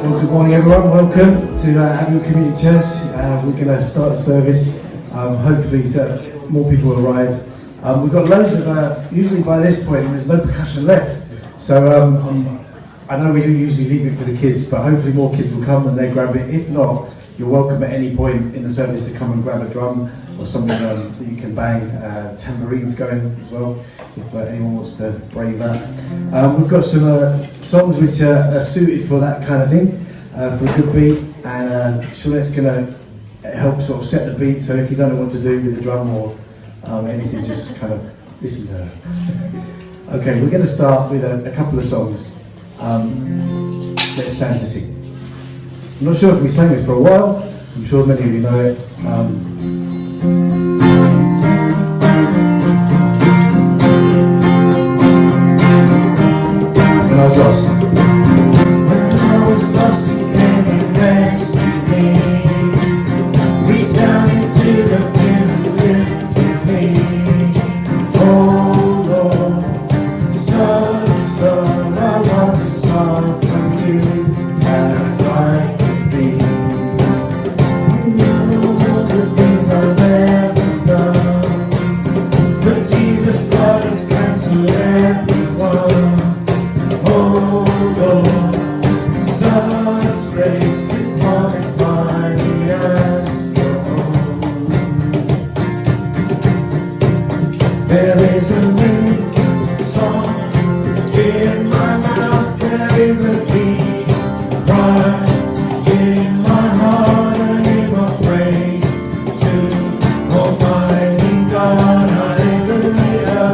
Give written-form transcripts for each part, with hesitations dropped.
Well, good morning everyone, welcome to Abbey Community Church. We're going to start the service, hopefully so more people will arrive. We've got loads of, usually by this point there's no percussion left, so I know we do usually leave it for the kids, but hopefully more kids will come and they grab it. If not, you're welcome at any point in the service to come and grab a drum or something that you can bang. Tambourines going as well, if anyone wants to brave that. We've got some songs which are suited for that kind of thing, for a good beat, and Shaulette's going to help sort of set the beat, so if you don't know what to do with the drum or anything, just kind of listen to her. Okay, we're going to start with a couple of songs. Let's stand to sing. I'm not sure if we sang this for a while, I'm sure many of you know it. When I was lost. When I was lost again and rescued me, reach down into the pit and lifted me. Oh Lord, such love I want is far from you as I could be. You know the things I've ever done, but Jesus' blood has cancelled everyone. Oh Lord, such grace to qualify me as your own. There is a new song in my mouth, there is a deep cry in my heart, and in my praise to Almighty God. Hallelujah.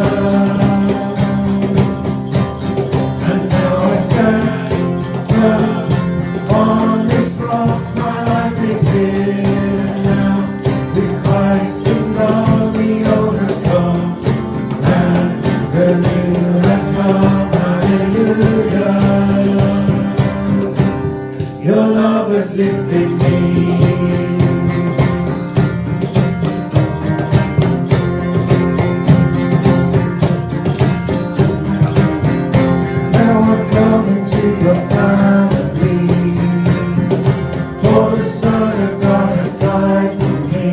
And now I stand on this rock, my life is here now. With Christ in God, the old has gone, and the new has come. Hallelujah. Your love has lifted me. Now I've come into your family, for the Son of God has died for me.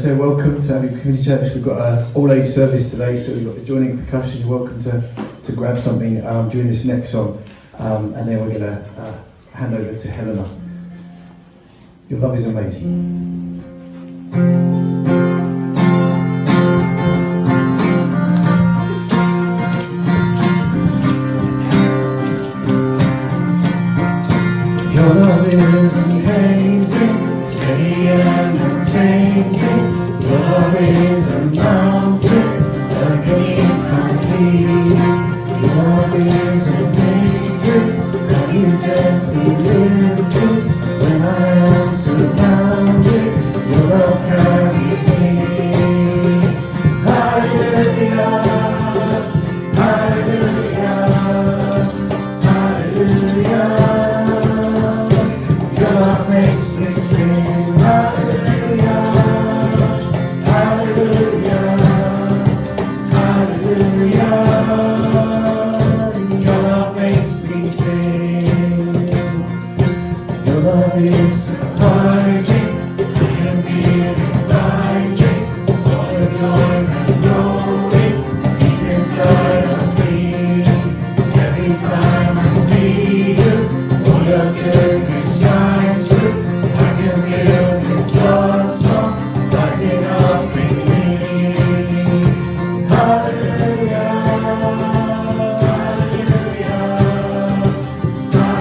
say welcome to Abbey Community Church. We've got an all-age service today, so we've got the joining percussion. You're welcome to grab something during this next song, and then we're going to hand over to Helena. Your love is amazing. Your love is amazing, steady and unchanging. Your love is a mountain, beneath my feet. Your love is a mystery that you gently live through. When I am surrounded, your love carries me. Hallelujah, hallelujah, hallelujah. Love makes me sing, hallelujah, hallelujah, hallelujah. Your love makes me sing. Your love is surprising, I can feel it rising. All the joy that's growing deep inside of me. Every time I see you, all your goodness shines through. I can feel this blood song rising up in me. Hallelujah, hallelujah,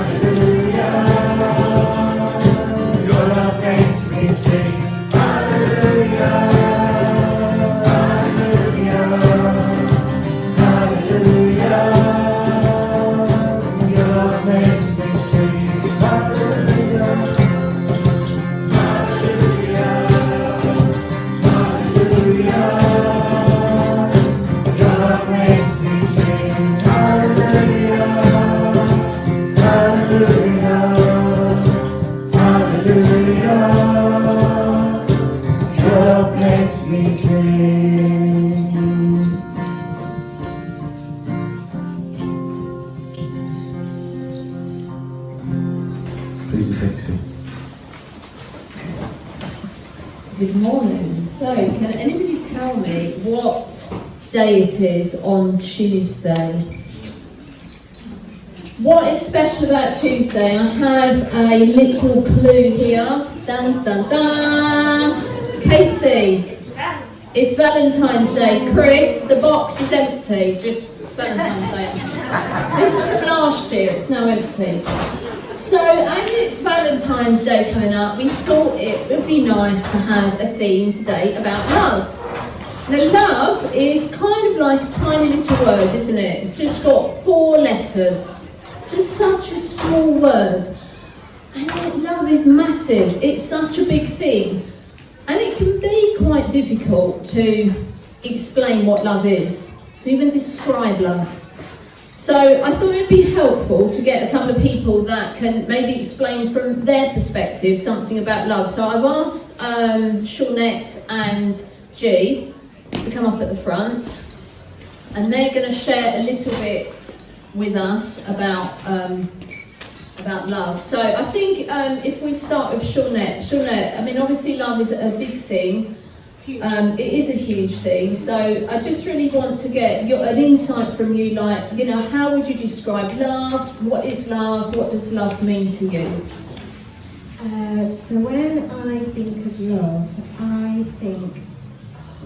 hallelujah. Your love makes me sing. Hallelujah, hallelujah, hallelujah. Your love makes me sing. Hallelujah. Please take a seat. Good morning. So, can anybody tell me what day it is on Tuesday? What is special about Tuesday? I have a little clue here. Dun dun dun. Casey, it's Valentine's Day. Chris, the box is empty. It's Valentine's Day. This is from last year. It's now empty. So, as it's Valentine's Day coming up, we thought it would be nice to have a theme today about love. Now, love is kind of like a tiny little word, isn't it? It's just got 4 letters. It's just such a small word. And yet love is massive. It's such a big thing. And it can be quite difficult to explain what love is, to even describe love. So I thought it'd be helpful to get a couple of people that can maybe explain from their perspective something about love. So I've asked Shaunette and G to come up at the front, and they're going to share a little bit with us about love. So I think if we start with Shaunette, I mean, obviously love is a big thing. It is a huge thing, so I just really want to get an insight from you, like, you know, how would you describe love? What is love? What does love mean to you? So when I think of love,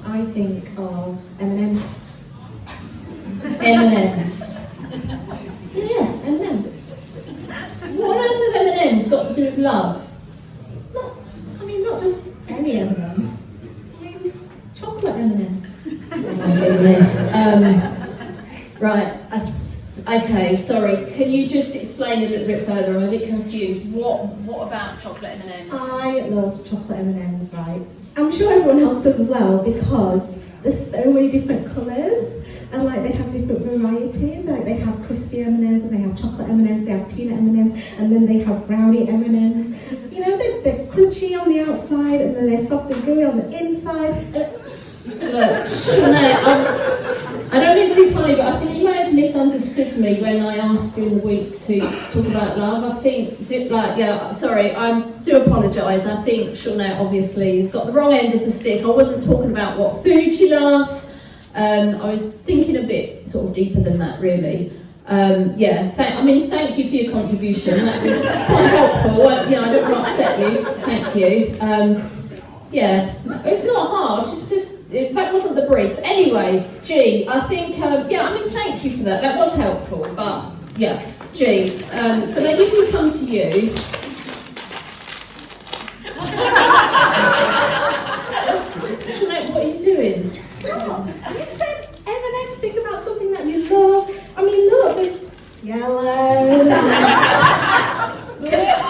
I think of M&Ms. M&Ms. Yeah, M&Ms. What on earth have M&Ms got to do with love? Not just any M&Ms. Chocolate M&Ms. Right. Okay. Sorry. Can you just explain a little bit further? I'm a bit confused. What about chocolate M&Ms? I love chocolate M&Ms. Right. I'm sure everyone else does as well, because there's so many different colours, and like they have different varieties. Like they have crispy M&Ms, and they have chocolate M&Ms, they have peanut M&Ms, and then they have brownie M&Ms. You know, they're crunchy on the outside, and then they're soft and gooey on the inside. Look, Shaunette, I don't mean to be funny, but I think you may have misunderstood me when I asked you in the week to talk about love. I think, sorry, I do apologise. I think Shawnette obviously got the wrong end of the stick. I wasn't talking about what food she loves. I was thinking a bit sort of deeper than that, really. Thank you for your contribution. That was quite helpful. I don't want to upset you. Thank you. It's not harsh. It's just. That wasn't the brief. Anyway, G, I think, thank you for that. That was helpful, but, G. So maybe we come to you. What are you doing? You said M&M's, think about something that you love. I mean, look, there's yellow.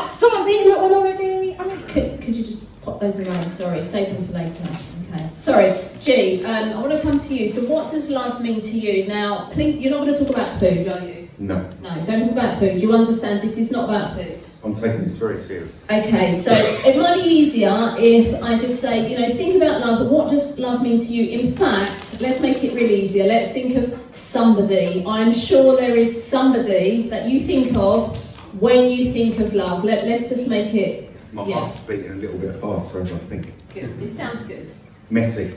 Someone's eaten that one already. I mean, could you just pop those away? Sorry, save them for later. Okay. Sorry, G, I want to come to you. So what does love mean to you? Now, please, you're not going to talk about food, are you? No. No, don't talk about food. You understand this is not about food? I'm taking this very serious. Okay, so it might be easier if I just say, think about love, but what does love mean to you? In fact, let's make it really easier. Let's think of somebody. I'm sure there is somebody that you think of when you think of love. Let's just make it... My heart's beating a little bit faster as I think. Good, this sounds good. Messi.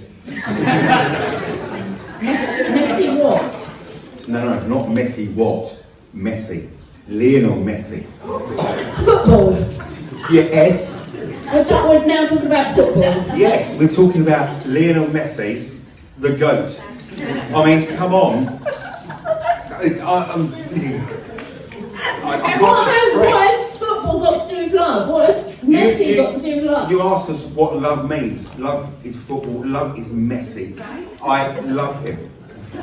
Messi what? No, not Messi what? Messi. Lionel Messi. Football. Yes. We're now talking about football. Yes, we're talking about Lionel Messi, the GOAT. I mean, come on. What has football got to do with love? What has Messi got to do with love? You asked us what love means. Love is football. Love is Messi. I love him. I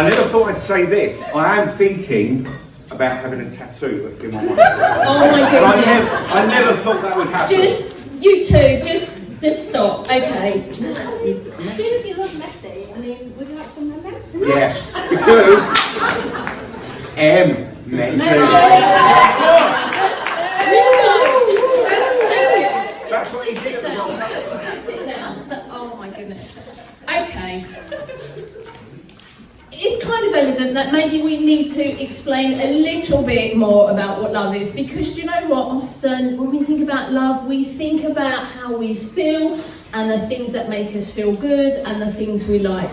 never thought I'd say this. I am thinking about having a tattoo of him on my body. Oh my goodness. I never thought that would happen. You two, just stop. Okay. as soon as you love Messi, I mean, would you like some M&M's? Yeah, because Messi. That's what he Sit said. down. Sit down. Oh my goodness. Okay. It's kind of evident that maybe we need to explain a little bit more about what love is, because do you know what? Often when we think about love, we think about how we feel and the things that make us feel good and the things we like.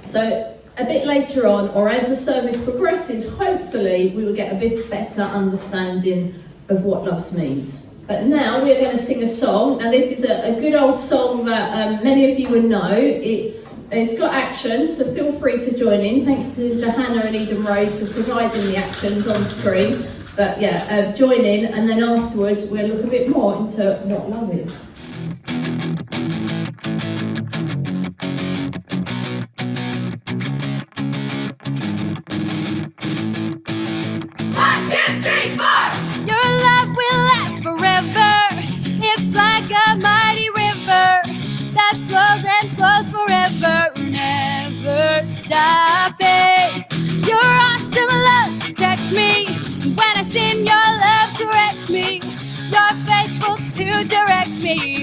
So a bit later on, or as the service progresses, hopefully we will get a bit better understanding of what love means. But now we're going to sing a song. Now this is a good old song that many of you would know. It's got action, so feel free to join in. Thanks to Johanna and Eden Rose for providing the actions on screen. But join in, and then afterwards we'll look a bit more into what love is. 1, 2, 3, 4. Your love will last forever. It's like a mighty river that flows and flows forever, never stopping. Your awesome love protects me. When I sin, your love corrects me. You're faithful to direct me.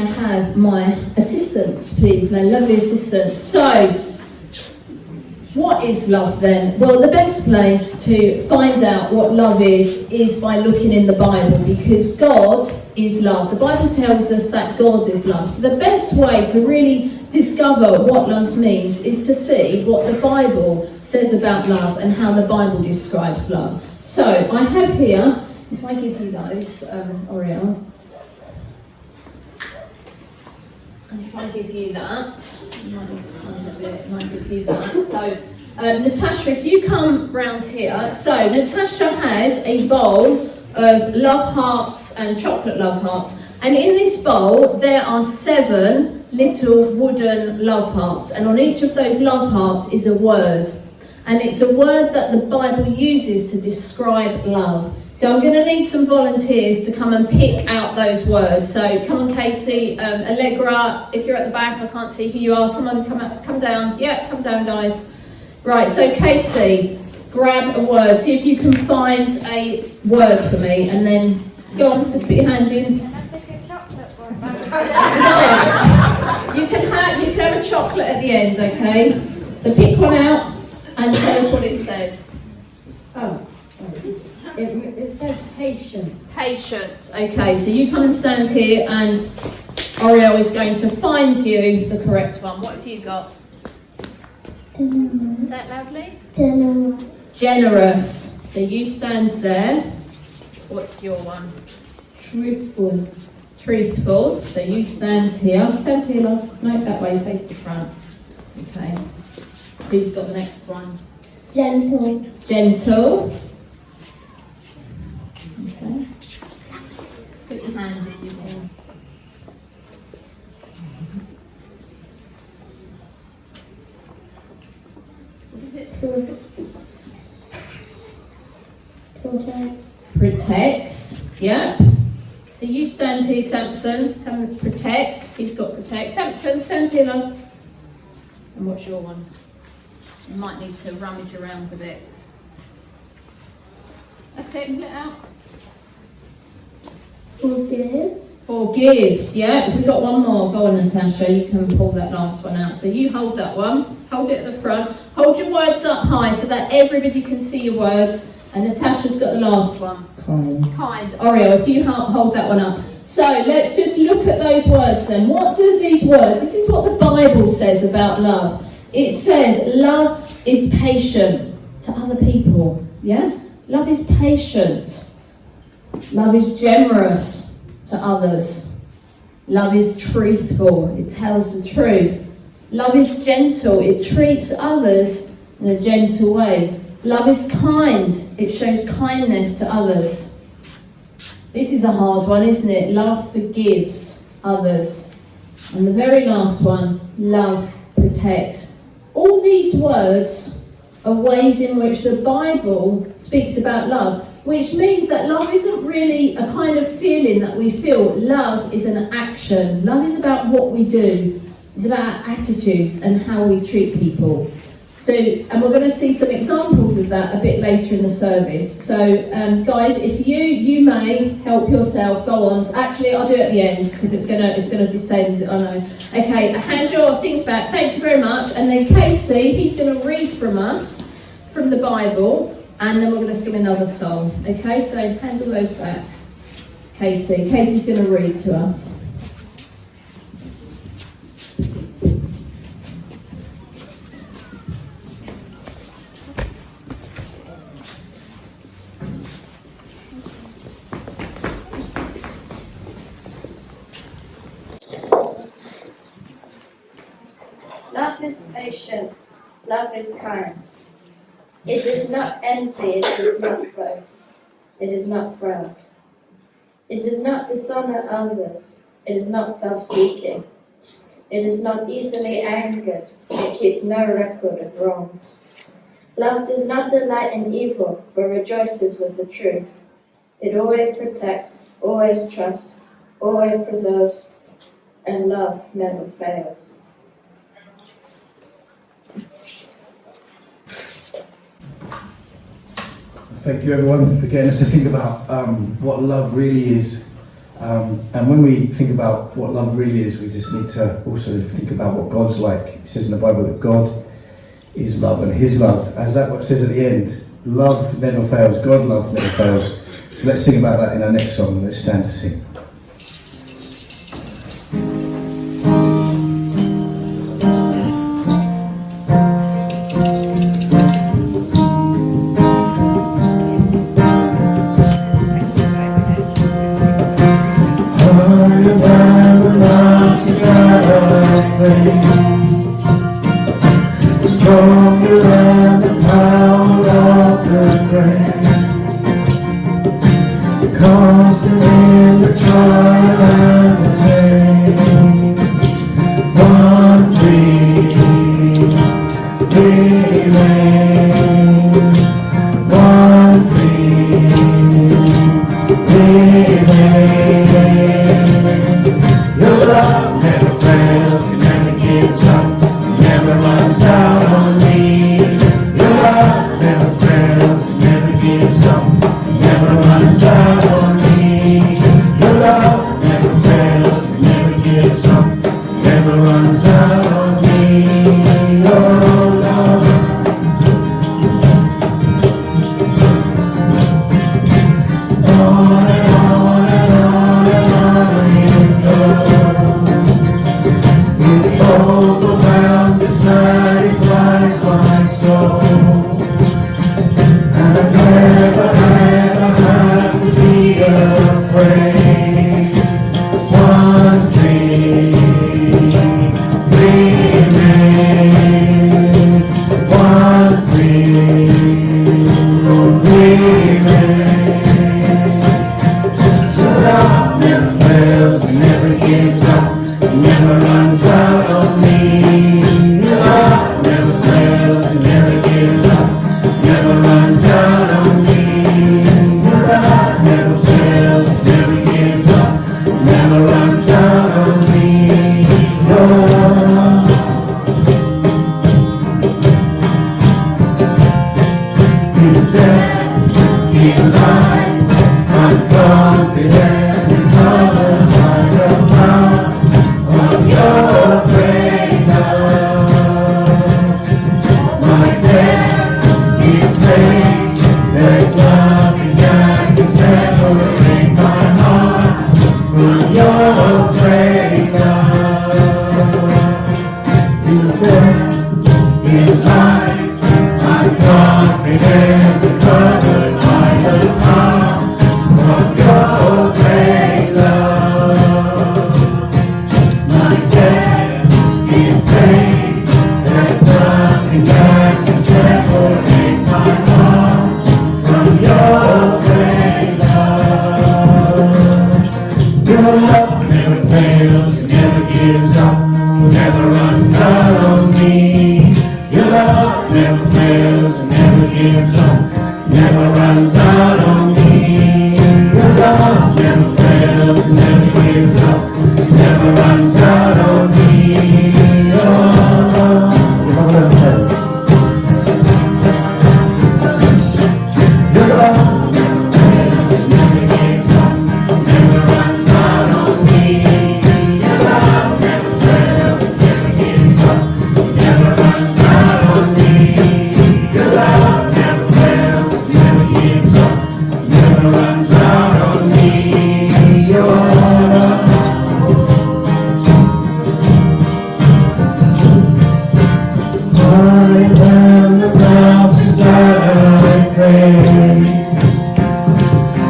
I have my assistants, please, my lovely assistants. So, what is love then? Well, the best place to find out what love is by looking in the Bible, because God is love. The Bible tells us that God is love. So the best way to really discover what love means is to see what the Bible says about love and how the Bible describes love. So I have here, if I give you those, Oriel, and if I give you that, you might need to find a bit, I might give you that. So Natasha, if you come round here, so Natasha has a bowl of love hearts and chocolate love hearts, and in this bowl there are 7 little wooden love hearts, and on each of those love hearts is a word, and it's a word that the Bible uses to describe love. So I'm going to need some volunteers to come and pick out those words. So come on, Casey, Allegra, if you're at the back, I can't see who you are, come on, come down. Yeah, come down, guys. Right, so Casey, grab a word, see if you can find a word for me, and then go on, just put your hand in. Can I pick a chocolate or a No, you can have a chocolate at the end, okay? So pick one out and tell us what it says. Oh, it says patient. Patient. Okay, so you come and stand here, and Oriel is going to find you the correct one. What have you got? Is that lovely? Generous. So you stand there. What's your one? Truthful. Truthful. So you stand here. Stand here, love. No, that way, face the front. Okay. Who's got the next one? Gentle. Gentle. Okay. Put your hand in your ear. What is it? Protects. Yeah. So you stand here, Samson. Come and protects. He's got protect. Samson, stand here, love. And what's your one? You might need to rummage around a bit. That's it, pull it out. Forgive. Forgives, yeah. We've got one more. Go on, Natasha, you can pull that last one out. So you hold that one, hold it at the front. Hold your words up high so that everybody can see your words. And Natasha's got the last one. Kind. Oriel, if you hold that one up. So let's just look at those words then. What do these words, this is what the Bible says about love. It says love is patient to other people, yeah? Love is patient. Love is generous to others. Love is truthful. It tells the truth. Love is gentle. It treats others in a gentle way. Love is kind. It shows kindness to others. This is a hard one, isn't it? Love forgives others. And the very last one, love protects. All these words are ways in which the Bible speaks about love, which means that love isn't really a kind of feeling that we feel. Love is an action. Love is about what we do. It's about our attitudes and how we treat people. So, and we're going to see some examples of that a bit later in the service. So, guys, if you may help yourself. Go on. Actually, I'll do it at the end because it's gonna descend. I know. Okay, hand your things back. Thank you very much. And then Casey, he's going to read from us from the Bible, and then we're going to sing another song. Okay, so hand all those back. Casey's going to read to us. Love is patient, love is kind. It does not envy, it does not boast, it is not proud. It does not dishonor others, it is not self-seeking. It is not easily angered, it keeps no record of wrongs. Love does not delight in evil, but rejoices with the truth. It always protects, always trusts, always preserves, and love never fails. Thank you everyone for getting us to think about what love really is. And when we think about what love really is, we just need to also think about what God's like. It says in the Bible that God is love, and his love, as that what says at the end, love never fails, God love never fails. So let's sing about that in our next song. Let's stand to sing. Stronger than the power of the grave, constant in the trial and the pain. One thing remains, one thing remains. Your love never fails, it never gives up, never runs out on me. Your love never fails, it never gives up, never runs out on me. Your love never fails, it never gives up, never runs out on me. Your love. On and on and on and on you go. It overwhelms, it satisfies my soul, and I never ever have to be afraid. One thing remains, one thing remains. Your love never fails, it never gives up, it never runs out on me. Your love never fails, it never gives up, never runs out on me. Your love never fails, it never gives up, never runs out on me. Your love. In death, in life, I'm confident because by the power of your great love. My death is paid, there's nothing that can separate my heart from your great love. In death, in life, I'm confident because by the power of your great love. My debt is paid, there's nothing that can separate my heart from your great love. Your love never fails, it never gives up, never runs out on me. Your love never fails, it never gives up, never runs out on me. Your love never fails, it never gives up, never runs out on me. Your love. Your love never fails, it never gives up, never runs out on me. Your love never fails, it never gives up, never runs out on me. Your love never fails, it never gives up, never runs out on me. Your love. Higher than the mountains that I crave,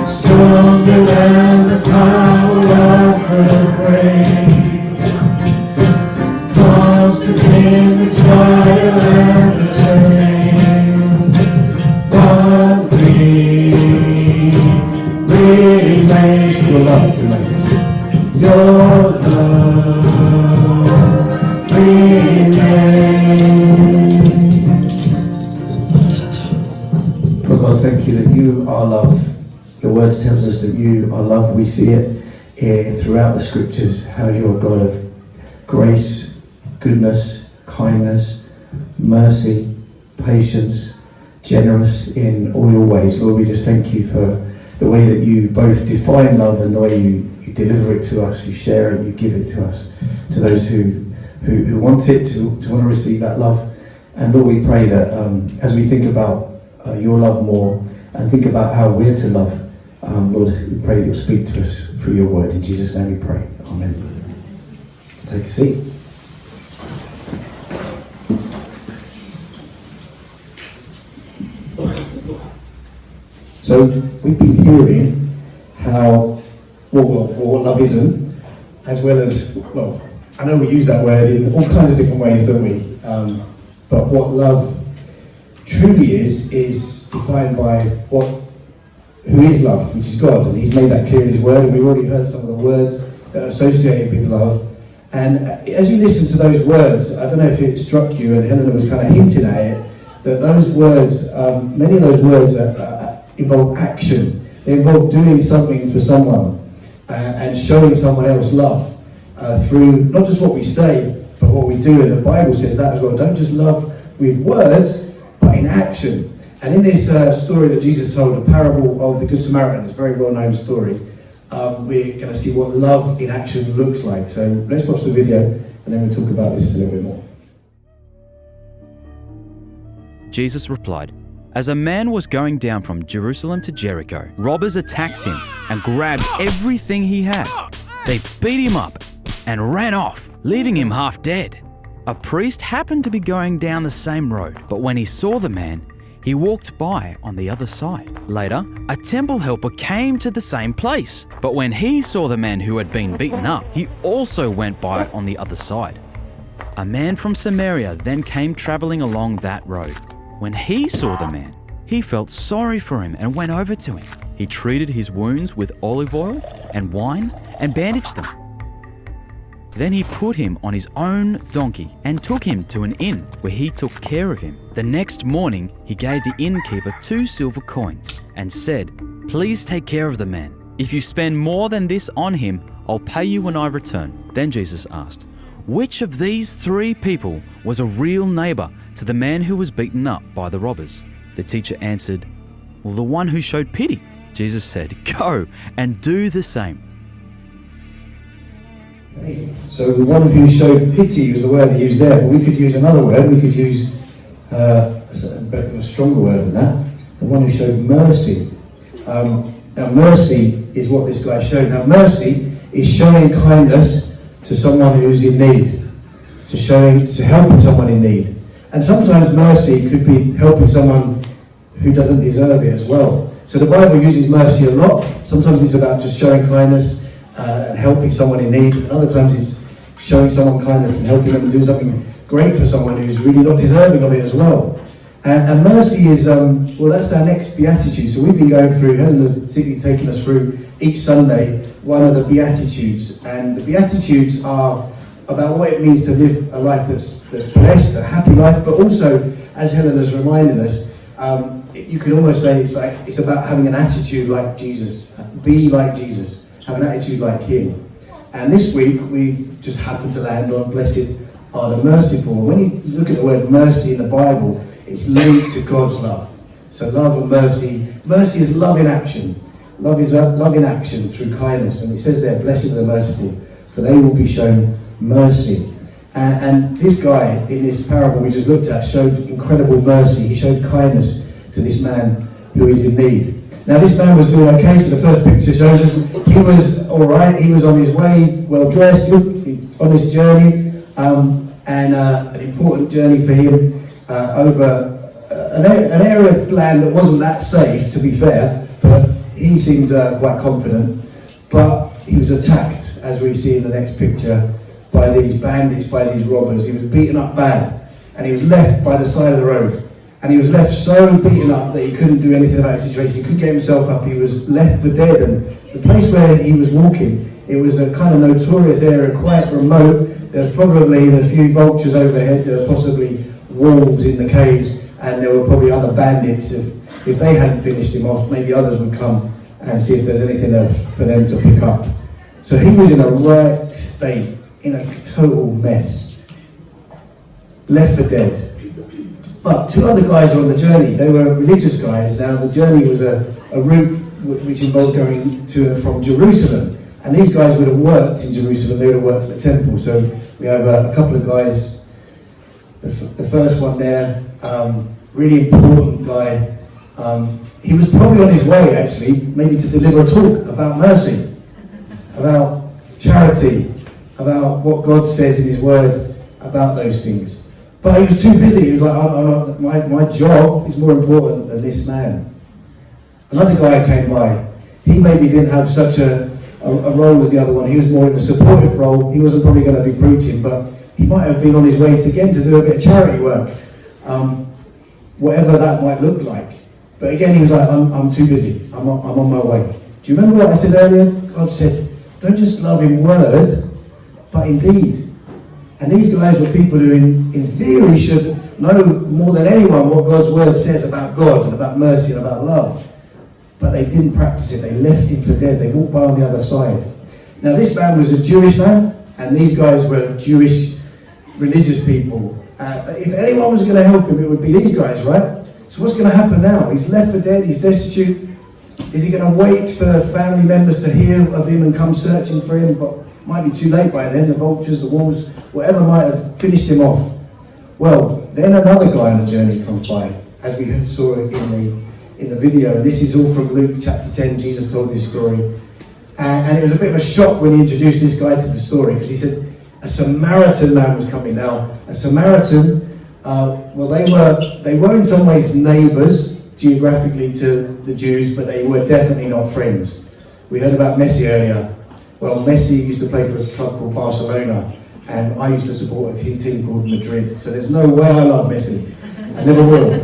stronger than the power of the grave, constant in the trial and the pain. One thing remains, your love remains, your love remains. God, thank you that you are love. Your word tells us that you are love. We see it throughout the scriptures, how you're a God of grace, goodness, kindness, mercy, patience, generous in all your ways. Lord, we just thank you for the way that you both define love and the way you you deliver it to us, you share it, you give it to us, to those who want it, to want to receive that love. And Lord, we pray that as we think about your love more and think about how we're to love, Lord, we pray that you'll speak to us through your word. In Jesus' name we pray. Amen. Take a seat. So we've been hearing how what love isn't, as well as, well, I know we use that word in all kinds of different ways, don't we? But what love truly is defined by who is love, which is God, and He's made that clear in His Word, and we've already heard some of the words that are associated with love. And as you listen to those words, I don't know if it struck you, and Helena was kind of hinting at it, that those words, many of those words involve action. They involve doing something for someone and showing someone else love through not just what we say, but what we do. And the Bible says that as well. Don't just love with words, but in action. And in this story that Jesus told, the parable of the Good Samaritan, it's a very well-known story, we're going to see what love in action looks like. So let's watch the video, and then we'll talk about this a little bit more. Jesus replied, "As a man was going down from Jerusalem to Jericho, robbers attacked him and grabbed everything he had. They beat him up and ran off, leaving him half dead. A priest happened to be going down the same road, but when he saw the man, he walked by on the other side. Later, a temple helper came to the same place, but when he saw the man who had been beaten up, he also went by on the other side. A man from Samaria then came traveling along that road. When he saw the man, he felt sorry for him and went over to him. He treated his wounds with olive oil and wine and bandaged them. Then he put him on his own donkey and took him to an inn where he took care of him. The next morning, he gave the innkeeper 2 silver coins and said, 'Please take care of the man. If you spend more than this on him, I'll pay you when I return.' Then Jesus asked, 'Which of these 3 people was a real neighbor to the man who was beaten up by the robbers?' The teacher answered, 'Well, the one who showed pity.' Jesus said, 'Go and do the same.'" So the one who showed pity was the word he used there, but we could use another word. We could use a stronger word than that. The one who showed mercy. Now mercy is what this guy showed. Now mercy is showing kindness to someone who's in need, to helping someone in need. And sometimes mercy could be helping someone who doesn't deserve it as well. So the Bible uses mercy a lot. Sometimes it's about just showing kindness and helping someone in need. And other times it's showing someone kindness and helping them do something great for someone who's really not deserving of it as well. And mercy is, that's our next beatitude. So we've been going through, Helena particularly taking us through each Sunday, one of the beatitudes. And the beatitudes are about what it means to live a life that's blessed, a happy life, but also, as Helena's reminding us, you can almost say it's about having an attitude like Jesus. Be like Jesus. Have an attitude like Him. And this week we've just happened to land on blessed are the merciful. When you look at the word mercy in the Bible, it's linked to God's love. So love and mercy. Mercy is love in action. Love is love in action through kindness. And it says there, blessed are the merciful, for they will be shown mercy. And this guy in this parable we just looked at showed incredible mercy. He showed kindness to this man who is in need. Now this man was doing okay, so the first picture shows us he was alright, he was on his way, well dressed, on this journey, and an important journey for him over an area of land that wasn't that safe, to be fair, but he seemed quite confident. But he was attacked, as we see in the next picture, by these bandits, by these robbers. He was beaten up bad, and he was left by the side of the road. And he was left so beaten up that he couldn't do anything about the situation. He couldn't get himself up. He was left for dead. And the place where he was walking, it was a kind of notorious area, quite remote. There was probably a few vultures overhead. There were possibly wolves in the caves, and there were probably other bandits. If they hadn't finished him off, maybe others would come and see if there's anything else for them to pick up. So he was in a right state, in a total mess, left for dead. But 2 other guys were on the journey. They were religious guys. Now the journey was a route which involved going to and from Jerusalem. And these guys would have worked in Jerusalem, they would have worked at the temple. So we have a couple of guys. The first one there, really important guy. He was probably on his way, actually, maybe to deliver a talk about mercy, about charity, about what God says in his word about those things. But he was too busy. He was like, my job is more important than this man. Another guy came by. He maybe didn't have such a role as the other one. He was more in a supportive role. He wasn't probably going to be preaching, but he might have been on his way to do a bit of charity work, whatever that might look like. But again, he was like, I'm too busy. I'm on my way. Do you remember what I said earlier? God said, don't just love in word, but in deed. And these guys were people who, in theory, should know more than anyone what God's word says about God and about mercy and about love. But they didn't practice it. They left him for dead. They walked by on the other side. Now, this man was a Jewish man, and these guys were Jewish religious people. If anyone was going to help him, it would be these guys, right? So what's going to happen now? He's left for dead. He's destitute. Is he going to wait for family members to hear of him and come searching for him? But it might be too late by then. The vultures, the wolves, whatever might have finished him off. Well, then another guy on the journey comes by, as we saw in the video. And this is all from Luke chapter 10. Jesus told this story. And it was a bit of a shock when he introduced this guy to the story, because he said a Samaritan man was coming. Now, a Samaritan, they were in some ways neighbours geographically to the Jews, but they were definitely not friends. We heard about Messi earlier. Well, Messi used to play for a club called Barcelona, and I used to support a team called Madrid. So there's no way I love Messi. I never will,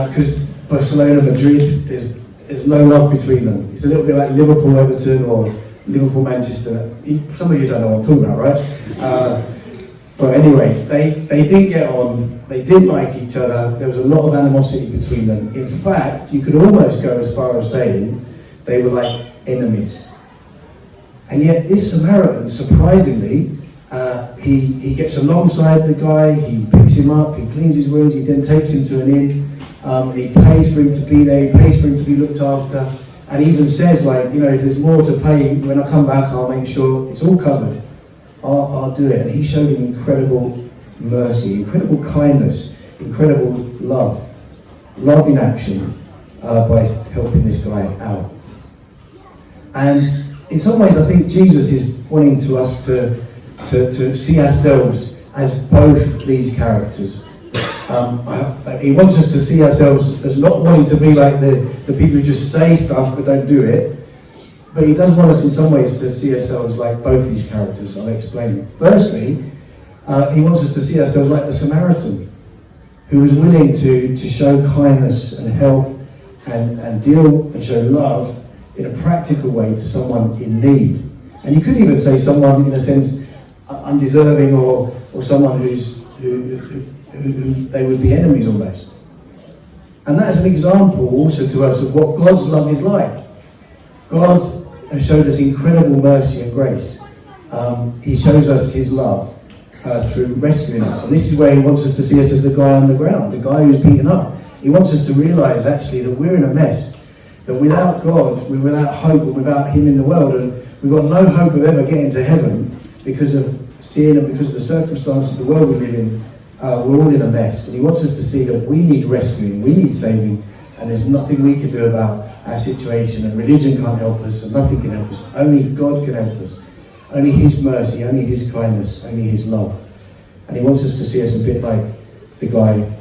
because Barcelona, Madrid, there's no love between them. It's a little bit like Liverpool, Everton, or Liverpool, Manchester. Some of you don't know what I'm talking about, right? But anyway, they didn't get on. They didn't like each other. There was a lot of animosity between them. In fact, you could almost go as far as saying they were like enemies. And yet this Samaritan, surprisingly, he gets alongside the guy, he picks him up, he cleans his wounds, he then takes him to an inn, he pays for him to be there, he pays for him to be looked after, and he even says, like, you know, if there's more to pay, when I come back, I'll make sure it's all covered. I'll do it. And he showed him incredible mercy, incredible kindness, incredible love in action by helping this guy out. And in some ways, I think Jesus is wanting to us to see ourselves as both these characters. He wants us to see ourselves as not wanting to be like the people who just say stuff but don't do it. But he does want us in some ways to see ourselves like both these characters. I'll explain. Firstly, he wants us to see ourselves like the Samaritan, who was willing to show kindness and help and deal and show love in a practical way to someone in need. And you could even say someone, in a sense, undeserving, or someone who they would be enemies almost. And that's an example also to us of what God's love is like. God has showed us incredible mercy and grace. He shows us his love through rescuing us. And this is where he wants us to see us as the guy on the ground, the guy who's beaten up. He wants us to realise actually that we're in a mess, that without God, we're without hope and without him in the world, and we've got no hope of ever getting to heaven because of sin and because of the circumstances of the world we live in. We're all in a mess. And he wants us to see that we need rescuing, we need saving, and there's nothing we can do about our situation, and religion can't help us, and nothing can help us. Only God can help us. Only his mercy, only his kindness, only his love. And he wants us to see us a bit like the guy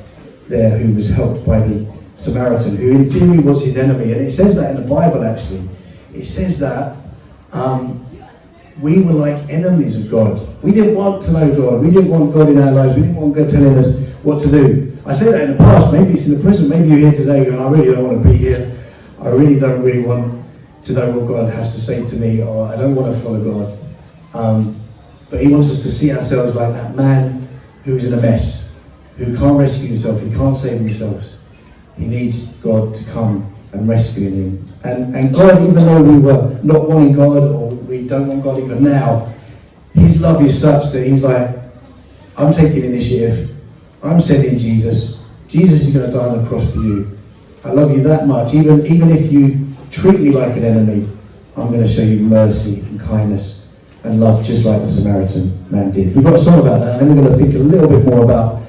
there who was helped by the Samaritan, who in theory was his enemy. And it says that in the Bible, actually. It says that we were like enemies of God. We didn't want to know God. We didn't want God in our lives. We didn't want God telling us what to do. I say that in the past. Maybe it's in the present. Maybe you're here today going, I really don't want to be here. I really don't want to know what God has to say to me, or I don't want to follow God. But he wants us to see ourselves like that man who is in a mess, who can't rescue himself, he can't save himself. He needs God to come and rescue him. And God, even though we were not wanting God, or we don't want God even now, his love is such that he's like, I'm taking initiative, I'm sending Jesus. Jesus is going to die on the cross for you. I love you that much. Even if you treat me like an enemy, I'm going to show you mercy and kindness and love just like the Samaritan man did. We've got a song about that, and then we're going to think a little bit more about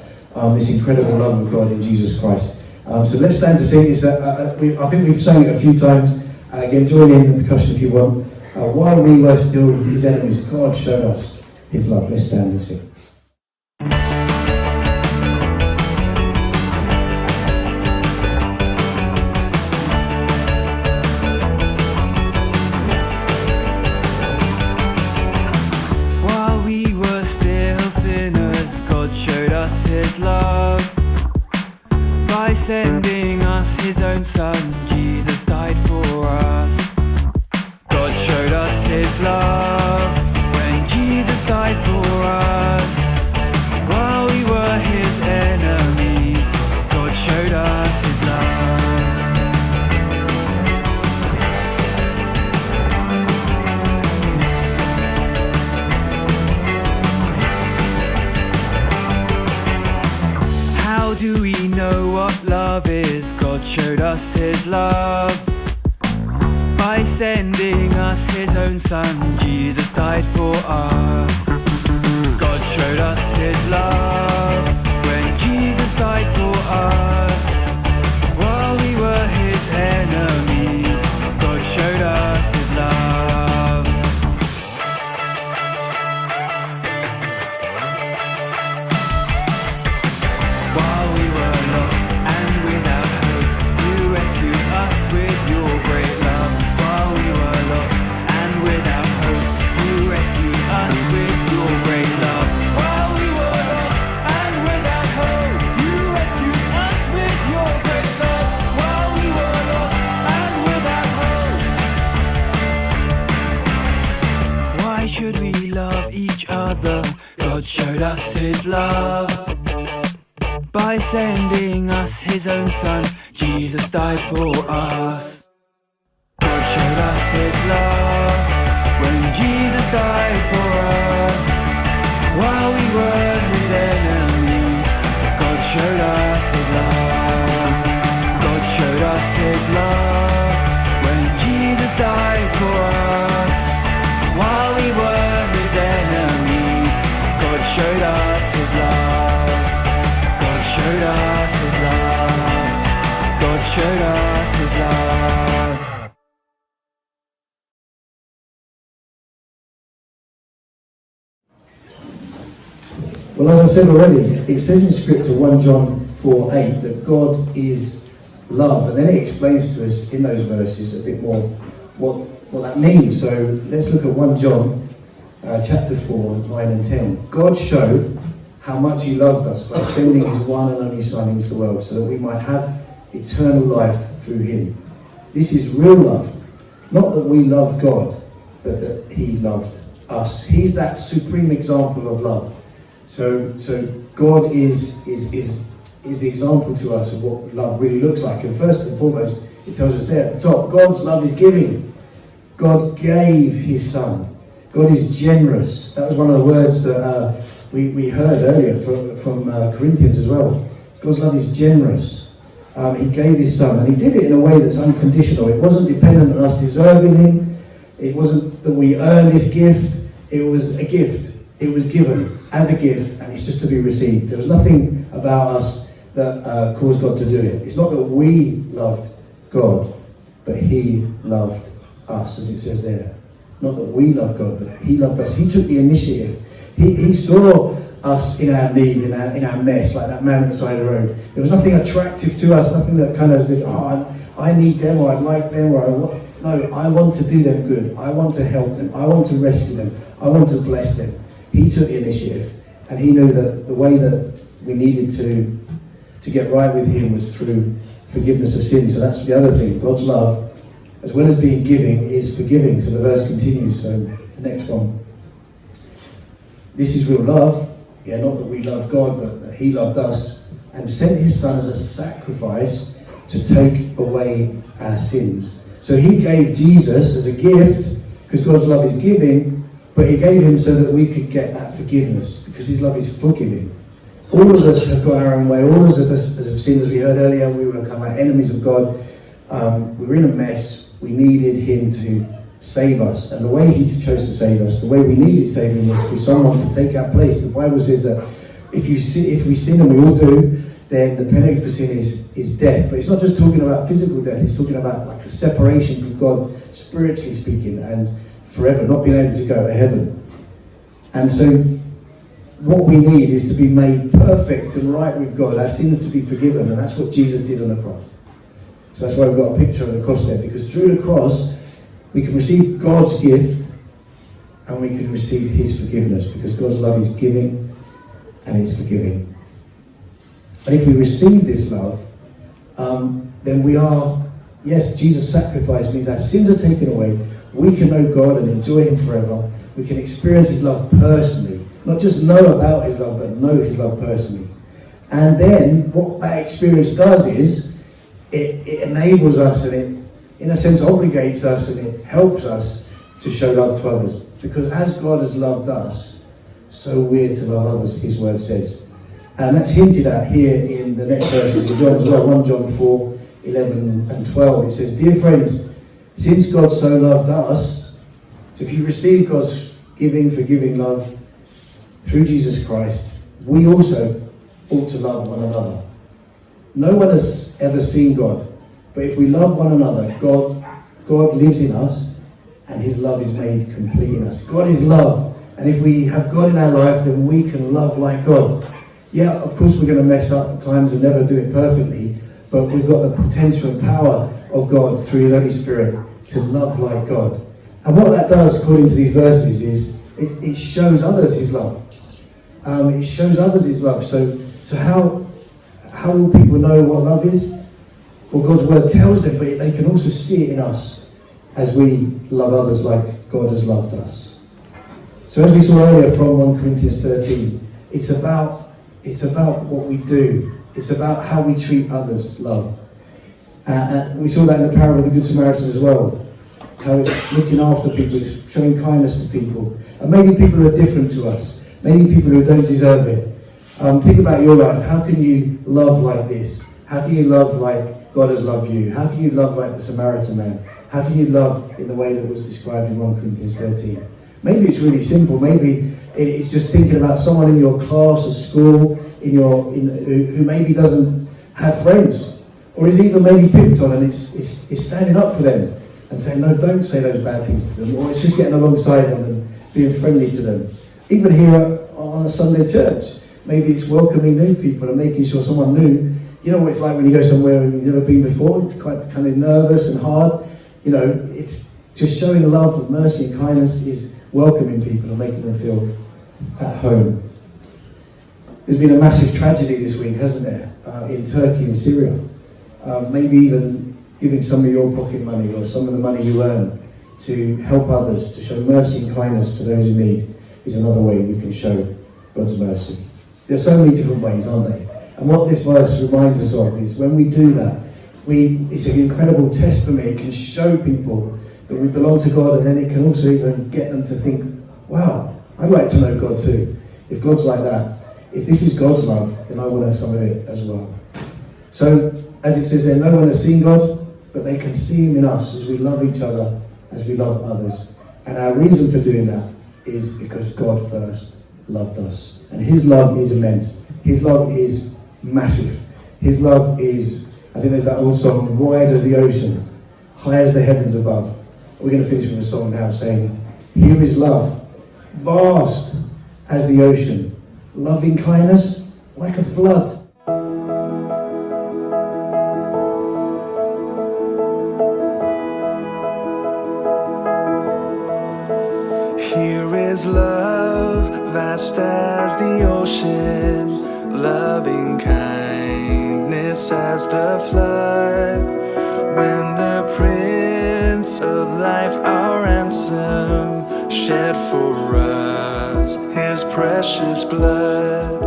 this incredible love of God in Jesus Christ. So let's stand to sing this. I think we've sung it a few times. Again, join in the percussion if you want. While we were still his enemies, God showed us his love. Let's stand and sing. While we were still sinners, God showed us his love by sending us his own son. Jesus died for us. God showed us his love when Jesus died for us. While we were his enemies, God showed us his love. How do we know what love is? God showed us his love by sending us his own son. Jesus died for us. God showed us his love when Jesus died for us. While we were his enemies, God showed us his love. While we were lost and without hope, you rescued us with your great love. While we were lost and without hope, you rescued us with your great love. While we were lost and without hope, you rescued us with your great love. While we were lost and without hope. Why should we love each other? God showed us his love by sending us his own son. Jesus died for us. God showed us his love when Jesus died for us. While we were his enemies, God showed us his love. God showed us his love when Jesus died for us. While we were his enemies, God showed us his love. God showed us his love. God showed us his love. Well, as I said already, it says in Scripture 1 John 4:8 that God is love, and then it explains to us in those verses a bit more what that means. So let's look at 1 John chapter 4, 9 and 10. God showed how much he loved us by sending his one and only Son into the world so that we might have eternal life through him. This is real love, not that we loved God, but that he loved us. He's that supreme example of love. So God is the example to us of what love really looks like. And first and foremost, it tells us there at the top, God's love is giving. God gave his Son. God is generous. That was one of the words that we heard earlier from Corinthians as well. God's love is generous. He gave his Son, and he did it in a way that's unconditional. It wasn't dependent on us deserving him. It wasn't that we earn this gift. It was a gift. It was given as a gift, and it's just to be received. There was nothing about us that caused God to do it. It's not that we loved God, but he loved us, as it says there. Not that we loved God, but he loved us. He took the initiative. He saw us in our need, in our mess, like that man at the side of the road. There was nothing attractive to us, nothing that kind of said, I need them, or I'd like them, or no, I want to do them good. I want to help them. I want to rescue them. I want to bless them. He took the initiative, and he knew that the way that we needed to get right with him was through forgiveness of sin. So that's the other thing. God's love, as well as being giving, is forgiving. So the verse continues. So the next one. This is real love. Yeah, not that we love God, but that he loved us and sent his Son as a sacrifice to take away our sins. So he gave Jesus as a gift, because God's love is giving, but he gave him so that we could get that forgiveness, because his love is forgiving. All of us have gone our own way. All of us have sinned, as we heard earlier. We were kind of like enemies of God. We were in a mess. We needed him save us. And the way he chose to save us, the way we needed saving was for someone to take our place. The Bible says that if we sin, and we all do, then the penalty for sin is death. But it's not just talking about physical death, it's talking about like a separation from God, spiritually speaking, and forever, not being able to go to heaven. And so what we need is to be made perfect and right with God, our sins to be forgiven, and that's what Jesus did on the cross. So that's why we've got a picture of the cross there, because through the cross we can receive God's gift and we can receive his forgiveness, because God's love is giving and it's forgiving. And if we receive this love, then we are, yes, Jesus' sacrifice means our sins are taken away, we can know God and enjoy him forever, we can experience his love personally, not just know about his love, but know his love personally. And then what that experience does is it enables us, and it in a sense obligates us, and it helps us to show love to others. Because as God has loved us, so we're to love others, his word says. And that's hinted at here in the next verses in John as well, 1 John 4, 11 and 12. It says, dear friends, since God so loved us, so if you receive God's giving, forgiving love through Jesus Christ, we also ought to love one another. No one has ever seen God, but if we love one another, God lives in us, and his love is made complete in us. God is love, and if we have God in our life, then we can love like God. Yeah, of course we're going to mess up at times and never do it perfectly, but we've got the potential and power of God through his Holy Spirit to love like God. And what that does, according to these verses, is it shows others his love. It shows others his love. So how will people know what love is? Well, God's word tells them, but they can also see it in us as we love others like God has loved us. So as we saw earlier from 1 Corinthians 13, it's about what we do. It's about how we treat others, love. And we saw that in the parable of the Good Samaritan as well. How it's looking after people, it's showing kindness to people. And maybe people who are different to us. Maybe people who don't deserve it. Think about your life. How can you love like this? How can you love like God has loved you? How can you love like the Samaritan man? How can you love in the way that was described in 1 Corinthians 13? Maybe it's really simple. Maybe it's just thinking about someone in your class at school, who maybe doesn't have friends, or is even maybe picked on, and it's standing up for them and saying, no, don't say those bad things to them, or it's just getting alongside them and being friendly to them. Even here on a Sunday church, maybe it's welcoming new people and making sure someone new. You know what it's like when you go somewhere and you've never been before. It's quite kind of nervous and hard. You know, it's just showing love and mercy and kindness is welcoming people and making them feel at home. There's been a massive tragedy this week, hasn't there, in Turkey and Syria. Maybe even giving some of your pocket money or some of the money you earn to help others, to show mercy and kindness to those in need, is another way we can show God's mercy. There's so many different ways, aren't there? And what this verse reminds us of is when we do that, it's an incredible testimony. It can show people that we belong to God, and then it can also even get them to think, wow, I'd like to know God too. If God's like that, if this is God's love, then I want to have some of it as well. So, as it says there, no one has seen God, but they can see him in us as we love each other, as we love others. And our reason for doing that is because God first loved us. And his love is immense. His love is massive. His love is, I think there's that old song, wide as the ocean, high as the heavens above. We're going to finish with a song now saying, here is love, vast as the ocean, loving kindness like a flood. Here is love, vast as the ocean, loving kindness as the flood. When the Prince of Life, our ransom, shed for us his precious blood.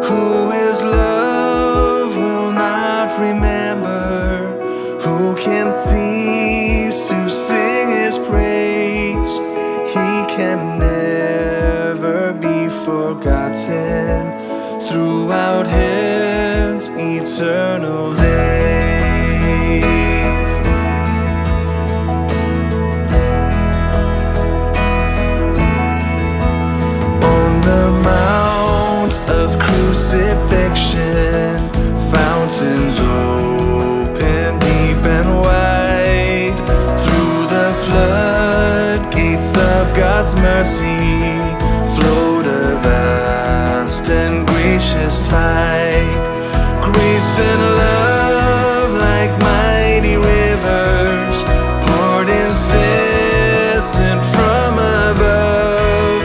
Who is love will not remember, who can cease to sing his praise. He can never be forgotten throughout heaven's eternal days. affliction, fountains open deep and wide. Through the floodgates of God's mercy flowed a vast and gracious tide. Grace and love like mighty rivers poured incessant from above,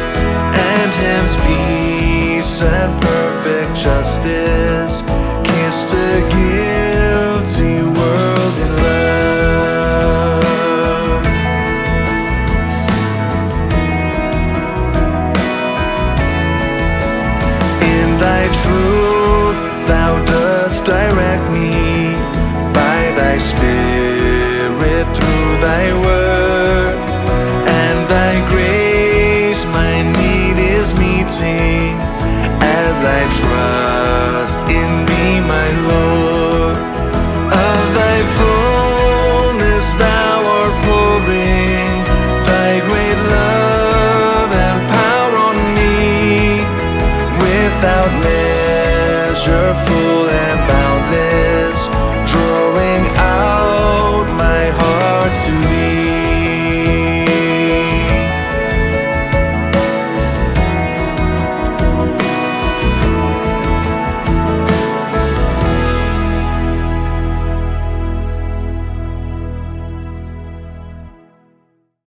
and Him's peace and perfect justice kissed a guilty world in love. In Thy truth Thou dost direct me by Thy Spirit through Thy word, and Thy grace my need is meeting as I trust in Thee, my Lord. Of Thy fullness Thou art pouring Thy great love and power on me, without measure full